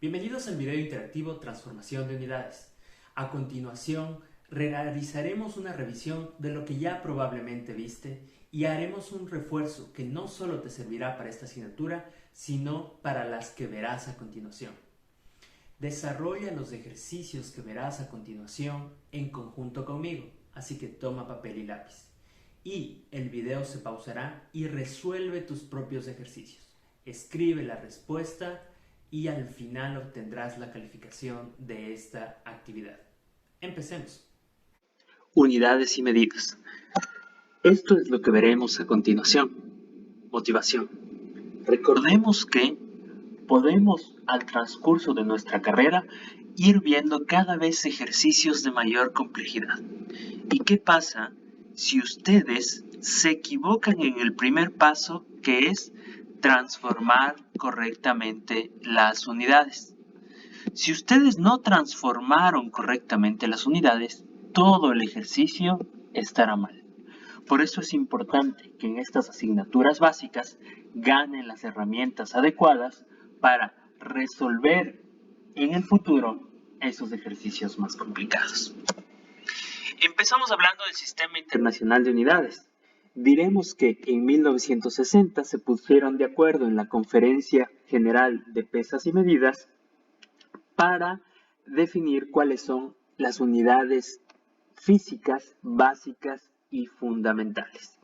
Bienvenidos al video interactivo Transformación de unidades. A continuación, realizaremos una revisión de lo que ya probablemente viste y haremos un refuerzo que no solo te servirá para esta asignatura, sino para las que verás a continuación. Desarrolla los ejercicios que verás a continuación en conjunto conmigo, así que toma papel y lápiz. Y el video se pausará y resuelve tus propios ejercicios. Escribe la respuesta y al final obtendrás la calificación de esta actividad. Empecemos. Unidades y medidas. Esto es lo que veremos a continuación. Motivación. Recordemos que podemos al transcurso de nuestra carrera ir viendo cada vez ejercicios de mayor complejidad. ¿Y qué pasa si ustedes se equivocan en el primer paso, que es transformar correctamente las unidades? Si ustedes no transformaron correctamente las unidades, todo el ejercicio estará mal. Por eso es importante que en estas asignaturas básicas ganen las herramientas adecuadas para resolver en el futuro esos ejercicios más complicados. Empezamos hablando del Sistema Internacional de Unidades. Diremos que en 1960 se pusieron de acuerdo en la Conferencia General de Pesas y Medidas para definir cuáles son las unidades físicas básicas y fundamentales.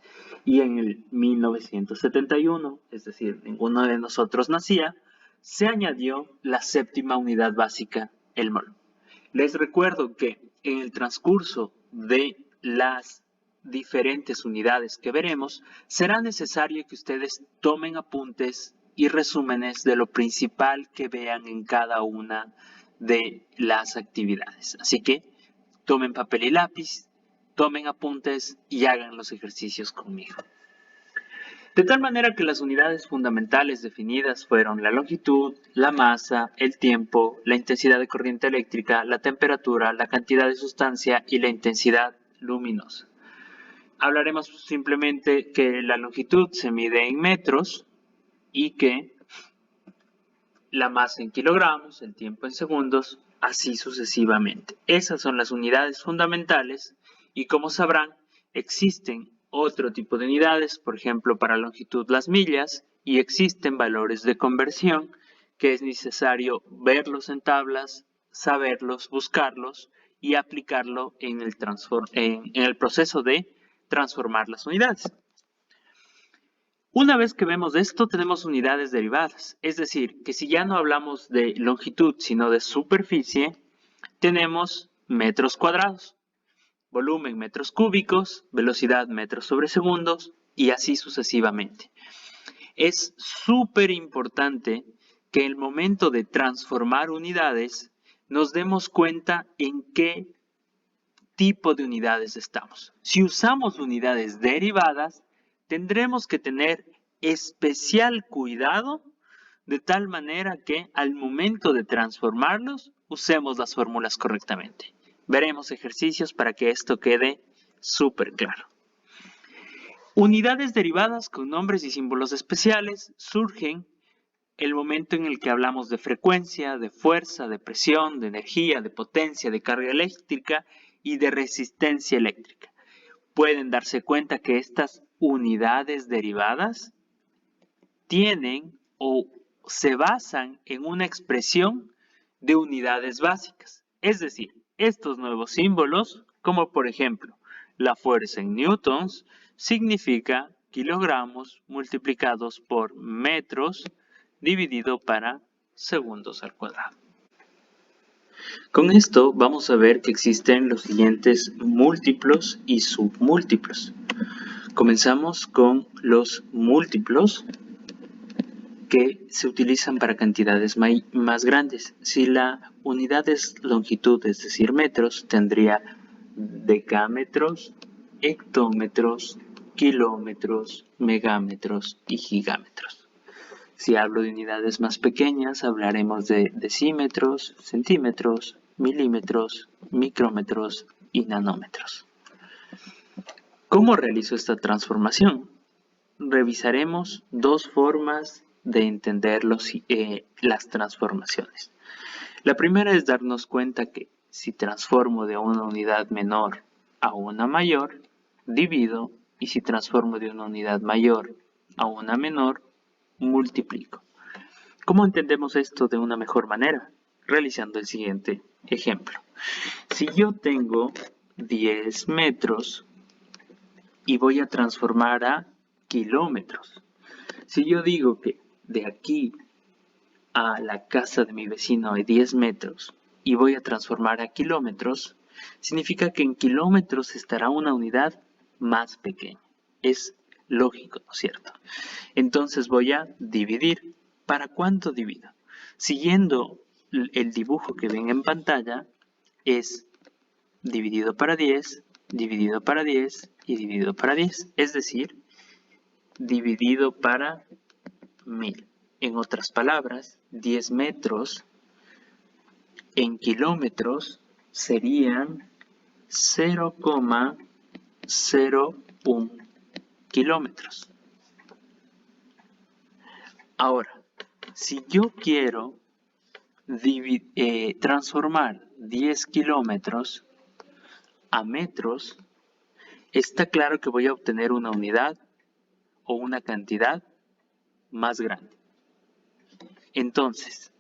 Y en el 1971, es decir, ninguno de nosotros nacía, se añadió la séptima unidad básica, el mol. Les recuerdo que en el transcurso de las diferentes unidades que veremos, será necesario que ustedes tomen apuntes y resúmenes de lo principal que vean en cada una de las actividades. Así que tomen papel y lápiz, tomen apuntes y hagan los ejercicios conmigo. De tal manera que las unidades fundamentales definidas fueron la longitud, la masa, el tiempo, la intensidad de corriente eléctrica, la temperatura, la cantidad de sustancia y la intensidad luminosa. Hablaremos simplemente que la longitud se mide en metros y que la masa en kilogramos, el tiempo en segundos, así sucesivamente. Esas son las unidades fundamentales y, como sabrán, existen otro tipo de unidades, por ejemplo, para longitud las millas, y existen valores de conversión que es necesario verlos en tablas, saberlos, buscarlos y aplicarlo en el proceso de transformar las unidades. Una vez que vemos esto, tenemos unidades derivadas, es decir, que si ya no hablamos de longitud, sino de superficie, tenemos metros cuadrados, volumen metros cúbicos, velocidad metros sobre segundos y así sucesivamente. Es súper importante que en el momento de transformar unidades nos demos cuenta en qué tipo de unidades estamos. Si usamos unidades derivadas, tendremos que tener especial cuidado de tal manera que al momento de transformarlos usemos las fórmulas correctamente. Veremos ejercicios para que esto quede súper claro. Unidades derivadas con nombres y símbolos especiales surgen el momento en el que hablamos de frecuencia, de fuerza, de presión, de energía, de potencia, de carga eléctrica y de resistencia eléctrica. Pueden darse cuenta que estas unidades derivadas tienen o se basan en una expresión de unidades básicas. Es decir, estos nuevos símbolos, como por ejemplo la fuerza en newtons, significa kilogramos multiplicados por metros dividido para segundos al cuadrado. Con esto vamos a ver que existen los siguientes múltiplos y submúltiplos. Comenzamos con los múltiplos que se utilizan para cantidades más grandes. Si la unidad es longitud, es decir, metros, tendría decámetros, hectómetros, kilómetros, megámetros y gigámetros. Si hablo de unidades más pequeñas, hablaremos de decímetros, centímetros, milímetros, micrómetros y nanómetros. ¿Cómo realizo esta transformación? Revisaremos dos formas de entender las transformaciones. La primera es darnos cuenta que si transformo de una unidad menor a una mayor, divido, y si transformo de una unidad mayor a una menor, multiplico. ¿Cómo entendemos esto de una mejor manera? Realizando el siguiente ejemplo. Si yo tengo 10 metros y voy a transformar a kilómetros. Si yo digo que de aquí a la casa de mi vecino hay 10 metros y voy a transformar a kilómetros, significa que en kilómetros estará una unidad más pequeña. Es lógico, ¿no es cierto? Entonces voy a dividir. ¿Para cuánto divido? Siguiendo el dibujo que ven en pantalla, es dividido para 10, dividido para 10 y dividido para 10. Es decir, dividido para 1000. En otras palabras, 10 metros en kilómetros serían 0,01 kilómetros. Ahora, si yo quiero transformar 10 kilómetros a metros, está claro que voy a obtener una unidad o una cantidad más grande. Entonces,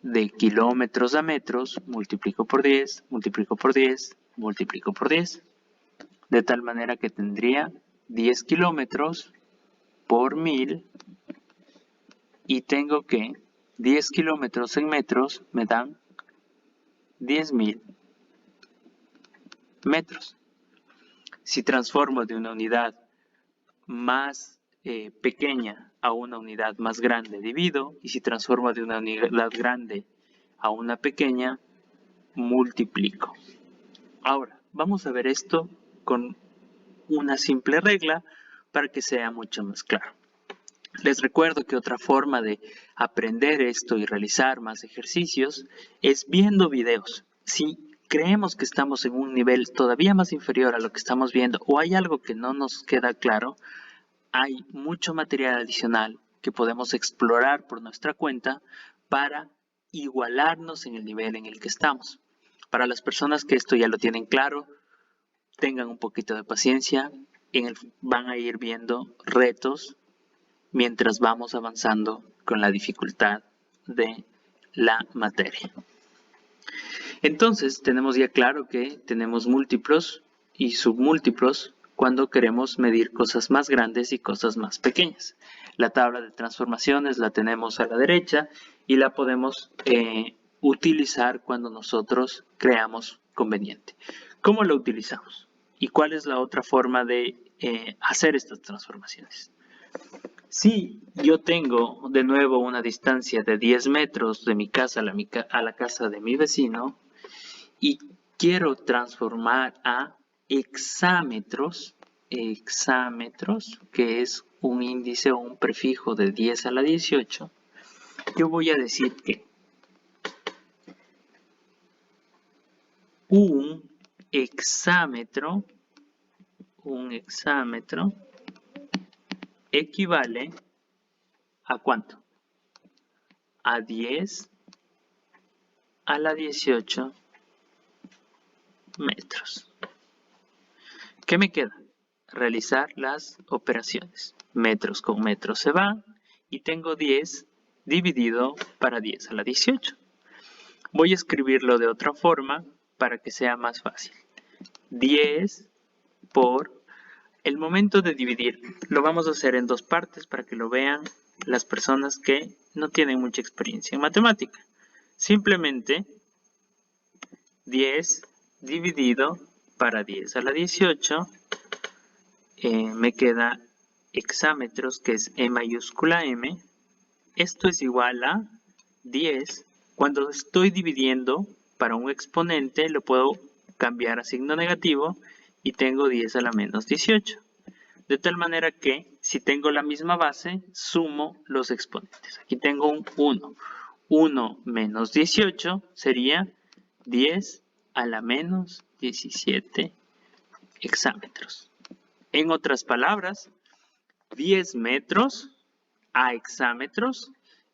de kilómetros a metros, multiplico por 10, multiplico por 10, multiplico por 10. De tal manera que tendría 10 kilómetros por 1000 y tengo que 10 kilómetros en metros me dan 10.000 metros. Si transformo de una unidad más pequeña a una unidad más grande, divido, y si transformo de una unidad grande a una pequeña, multiplico. Ahora, vamos a ver esto con una simple regla para que sea mucho más claro. Les recuerdo que otra forma de aprender esto y realizar más ejercicios es viendo videos. Si creemos que estamos en un nivel todavía más inferior a lo que estamos viendo o hay algo que no nos queda claro, hay mucho material adicional que podemos explorar por nuestra cuenta para igualarnos en el nivel en el que estamos. Para las personas que esto ya lo tienen claro, tengan un poquito de paciencia, van a ir viendo retos mientras vamos avanzando con la dificultad de la materia. Entonces, tenemos ya claro que tenemos múltiplos y submúltiplos cuando queremos medir cosas más grandes y cosas más pequeñas. La tabla de transformaciones la tenemos a la derecha y la podemos utilizar cuando nosotros creamos conveniente. ¿Cómo la utilizamos? ¿Y cuál es la otra forma de hacer estas transformaciones? Si yo tengo de nuevo una distancia de 10 metros de mi casa a la casa de mi vecino y quiero transformar a hexámetros, que es un índice o un prefijo de 10 a la 18, yo voy a decir que un hexámetro equivale ¿a cuánto? A 10 a la 18 metros. ¿Qué me queda? Realizar las operaciones. Metros con metros se van y tengo 10 dividido para 10 a la 18. Voy a escribirlo de otra forma para que sea más fácil. 10 por el momento de dividir. Lo vamos a hacer en dos partes para que lo vean las personas que no tienen mucha experiencia en matemática. Simplemente 10 dividido para 10 a la 18 me queda hexámetros, que es E mayúscula M. Esto es igual a 10. Cuando estoy dividiendo para un exponente lo puedo cambiar a signo negativo y tengo 10 a la menos 18. De tal manera que si tengo la misma base, sumo los exponentes. Aquí tengo un 1. 1 menos 18 sería 10 a la menos 17 hexámetros. En otras palabras, 10 metros a hexámetros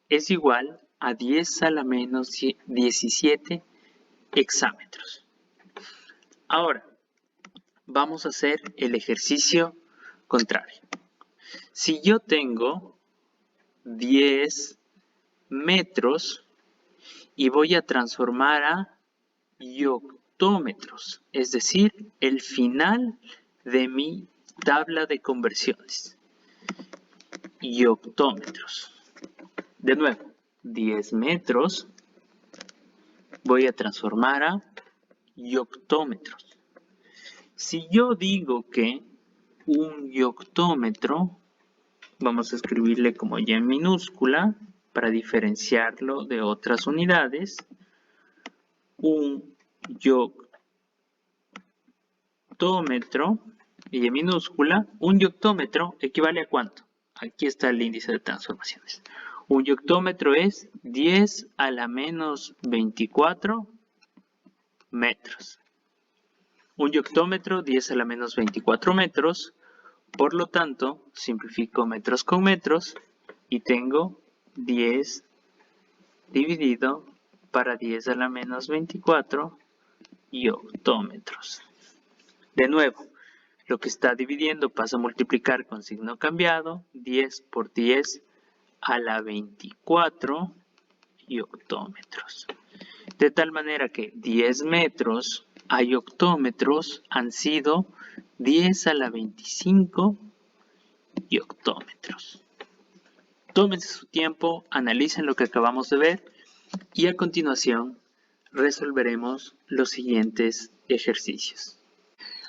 es igual a 10 a la menos 17 hexámetros. Ahora, vamos a hacer el ejercicio contrario. Si yo tengo 10 metros y voy a transformar a yoctómetros, es decir, el final de mi tabla de conversiones. Yoctómetros. De nuevo, 10 metros voy a transformar a yoctómetros. Si yo digo que un yoctómetro, vamos a escribirle como y en minúscula para diferenciarlo de otras unidades. Un yoctómetro, y en minúscula, un yoctómetro equivale a ¿cuánto? Aquí está el índice de transformaciones. Un yoctómetro es 10 a la menos 24 metros. Un yoctómetro, 10 a la menos 24 metros. Por lo tanto, simplifico metros con metros y tengo 10 dividido para 10 a la menos 24 yoctómetros. De nuevo, lo que está dividiendo pasa a multiplicar con signo cambiado. 10 por 10 a la 24 yoctómetros. De tal manera que 10 metros a yoctómetros han sido 10 a la 25 yoctómetros. Tómense su tiempo, analicen lo que acabamos de ver y a continuación resolveremos los siguientes ejercicios.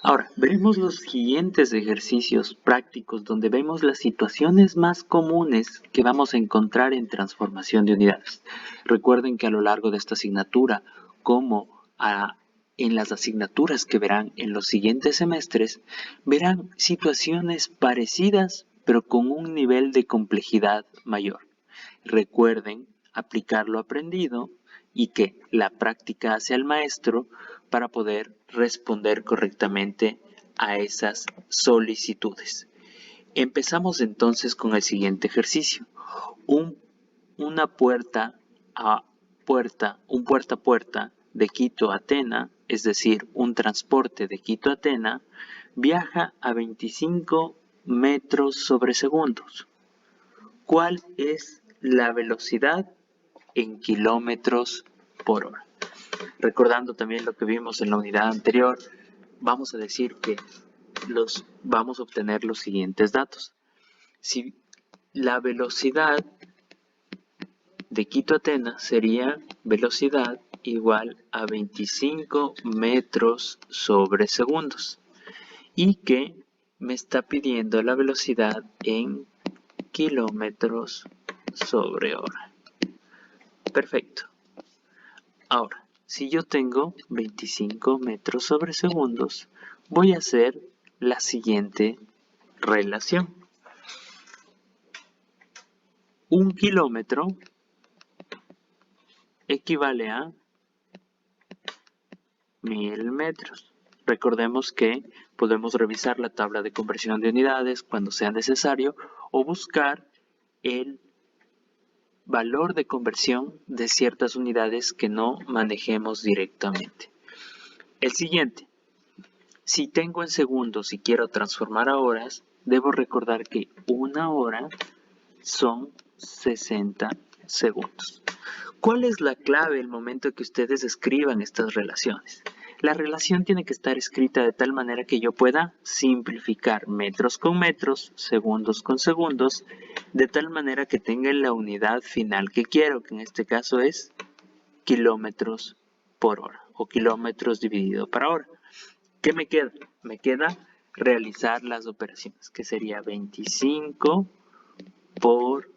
Ahora, veremos los siguientes ejercicios prácticos donde vemos las situaciones más comunes que vamos a encontrar en transformación de unidades. Recuerden que a lo largo de esta asignatura, como en las asignaturas que verán en los siguientes semestres, verán situaciones parecidas pero con un nivel de complejidad mayor. Recuerden aplicar lo aprendido y que la práctica hace al maestro para poder responder correctamente a esas solicitudes. Empezamos entonces con el siguiente ejercicio. Un puerta a puerta de Quito a Atenas, es decir, un transporte de Quito a Atenas, viaja a 25 metros sobre segundos. ¿Cuál es la velocidad en kilómetros por hora? Recordando también lo que vimos en la unidad anterior, vamos a decir que vamos a obtener los siguientes datos. Si la velocidad de Quito a Atenas sería velocidad igual a 25 metros sobre segundos y que me está pidiendo la velocidad en kilómetros sobre hora. Perfecto. Ahora, si yo tengo 25 metros sobre segundos, voy a hacer la siguiente relación. Un kilómetro equivale a 1000 metros. Recordemos que podemos revisar la tabla de conversión de unidades cuando sea necesario o buscar el valor de conversión de ciertas unidades que no manejemos directamente. El siguiente. Si tengo en segundos y quiero transformar a horas, debo recordar que una hora son 60 segundos. ¿Cuál es la clave el momento que ustedes escriban estas relaciones? La relación tiene que estar escrita de tal manera que yo pueda simplificar metros con metros, segundos con segundos, de tal manera que tenga la unidad final que quiero, que en este caso es kilómetros por hora o kilómetros dividido por hora. ¿Qué me queda? Me queda realizar las operaciones, que sería 25 por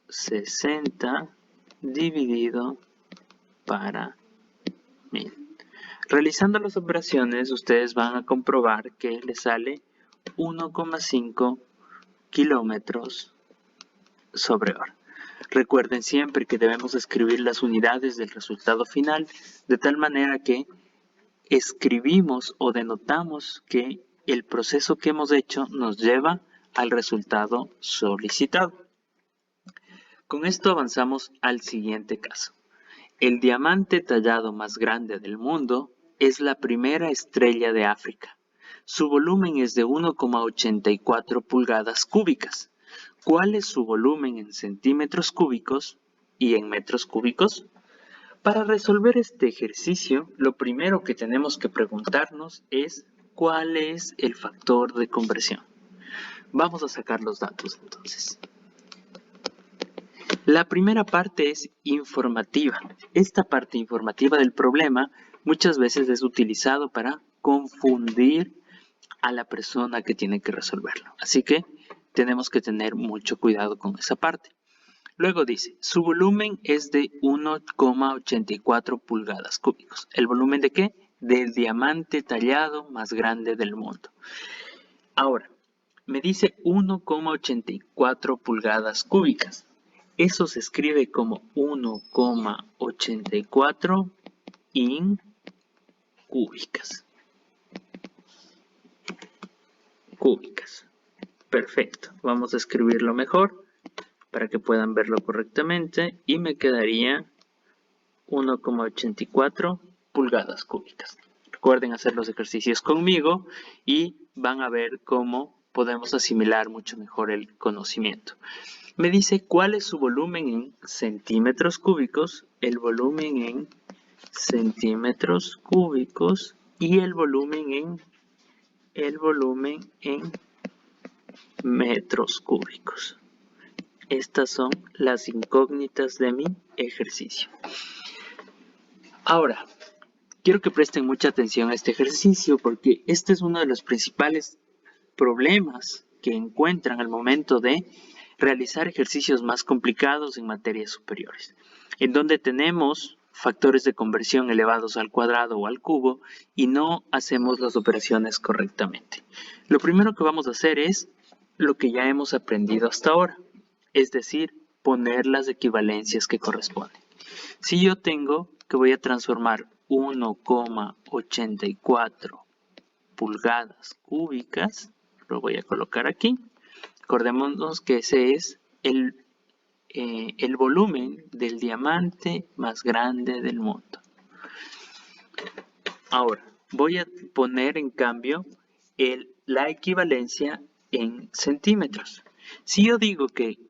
60 dividido para 1000. Realizando las operaciones, ustedes van a comprobar que les sale 1,5 kilómetros sobre hora. Recuerden siempre que debemos escribir las unidades del resultado final de tal manera que escribimos o denotamos que el proceso que hemos hecho nos lleva al resultado solicitado. Con esto avanzamos al siguiente caso. El diamante tallado más grande del mundo es la primera estrella de África. Su volumen es de 1,84 pulgadas cúbicas. ¿Cuál es su volumen en centímetros cúbicos y en metros cúbicos? Para resolver este ejercicio, lo primero que tenemos que preguntarnos es ¿cuál es el factor de conversión? Vamos a sacar los datos entonces. La primera parte es informativa. Esta parte informativa del problema muchas veces es utilizado para confundir a la persona que tiene que resolverlo. Así que tenemos que tener mucho cuidado con esa parte. Luego dice, su volumen es de 1,84 pulgadas cúbicos. ¿El volumen de qué? Del diamante tallado más grande del mundo. Ahora, me dice 1,84 pulgadas cúbicas. Eso se escribe como 1,84 in cúbicas. Perfecto. Vamos a escribirlo mejor para que puedan verlo correctamente. Y me quedaría 1,84 pulgadas cúbicas. Recuerden hacer los ejercicios conmigo y van a ver cómo podemos asimilar mucho mejor el conocimiento. Me dice cuál es su volumen en centímetros cúbicos, el volumen en centímetros cúbicos y el volumen en metros cúbicos. Estas son las incógnitas de mi ejercicio. Ahora, quiero que presten mucha atención a este ejercicio porque este es uno de los principales problemas que encuentran al momento de realizar ejercicios más complicados en materias superiores, en donde tenemos factores de conversión elevados al cuadrado o al cubo y no hacemos las operaciones correctamente. Lo primero que vamos a hacer es lo que ya hemos aprendido hasta ahora, es decir, poner las equivalencias que corresponden. Si yo tengo que voy a transformar 1,84 pulgadas cúbicas, lo voy a colocar aquí. Acordémonos que ese es el volumen del diamante más grande del mundo. Ahora, voy a poner en cambio la equivalencia en centímetros. Si yo digo que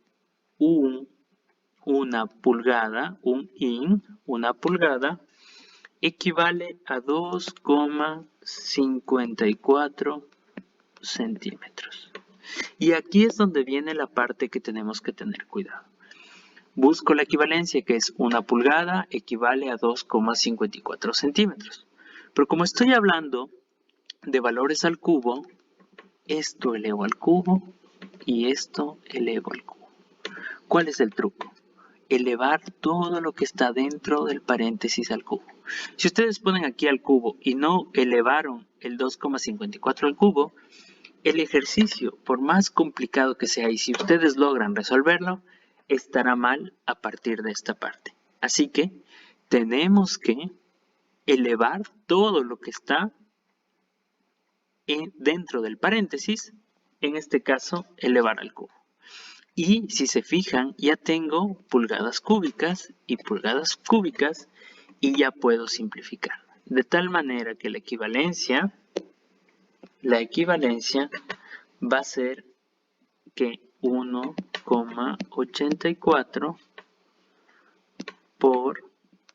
una pulgada equivale a 2,54 centímetros. Y aquí es donde viene la parte que tenemos que tener cuidado. Busco la equivalencia, que es una pulgada equivale a 2,54 centímetros. Pero como estoy hablando de valores al cubo, esto elevo al cubo y esto elevo al cubo. ¿Cuál es el truco? Elevar todo lo que está dentro del paréntesis al cubo. Si ustedes ponen aquí al cubo y no elevaron el 2,54 al cubo, el ejercicio, por más complicado que sea y si ustedes logran resolverlo, estará mal a partir de esta parte. Así que tenemos que elevar todo lo que está dentro del paréntesis, en este caso elevar al cubo. Y si se fijan, ya tengo pulgadas cúbicas y ya puedo simplificar. De tal manera que la equivalencia va a ser que 1,84 por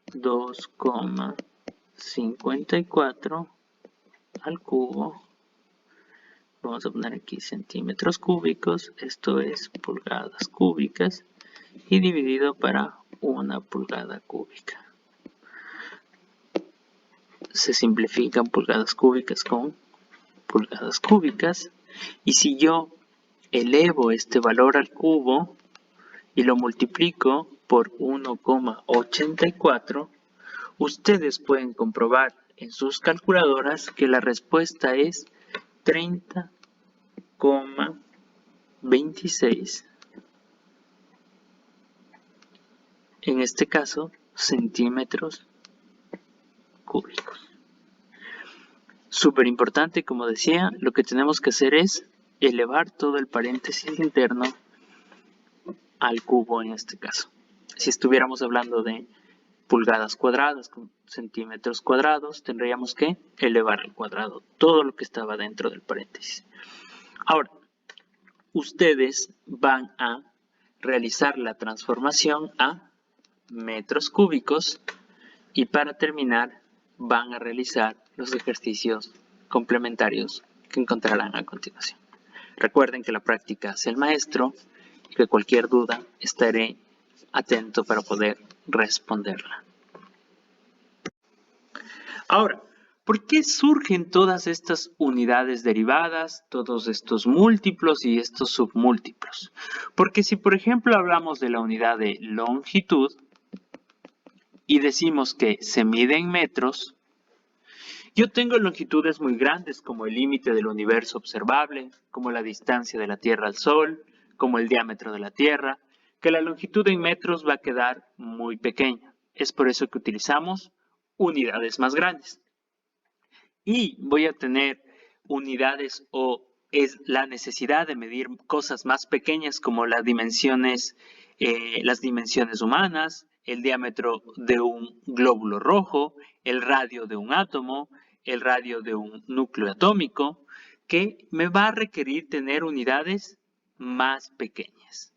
2,54 al cubo. Vamos a poner aquí centímetros cúbicos, esto es pulgadas cúbicas, y dividido para una pulgada cúbica. Se simplifican pulgadas cúbicas con pulgadas cúbicas, y si yo elevo este valor al cubo y lo multiplico por 1,84, ustedes pueden comprobar en sus calculadoras que la respuesta es 30,26, en este caso centímetros cúbicos. Súper importante, como decía, lo que tenemos que hacer es elevar todo el paréntesis interno al cubo en este caso. Si estuviéramos hablando de pulgadas cuadradas con centímetros cuadrados, tendríamos que elevar al cuadrado todo lo que estaba dentro del paréntesis. Ahora, ustedes van a realizar la transformación a metros cúbicos y para terminar van a realizar los ejercicios complementarios que encontrarán a continuación. Recuerden que la práctica hace el maestro y que cualquier duda estaré atento para poder responderla. Ahora, ¿por qué surgen todas estas unidades derivadas, todos estos múltiplos y estos submúltiplos? Porque si por ejemplo hablamos de la unidad de longitud y decimos que se mide en metros, yo tengo longitudes muy grandes como el límite del universo observable, como la distancia de la Tierra al Sol, como el diámetro de la Tierra, que la longitud en metros va a quedar muy pequeña. Es por eso que utilizamos unidades más grandes. Y voy a tener unidades o es la necesidad de medir cosas más pequeñas como las dimensiones humanas, el diámetro de un glóbulo rojo, el radio de un átomo, el radio de un núcleo atómico, que me va a requerir tener unidades más pequeñas.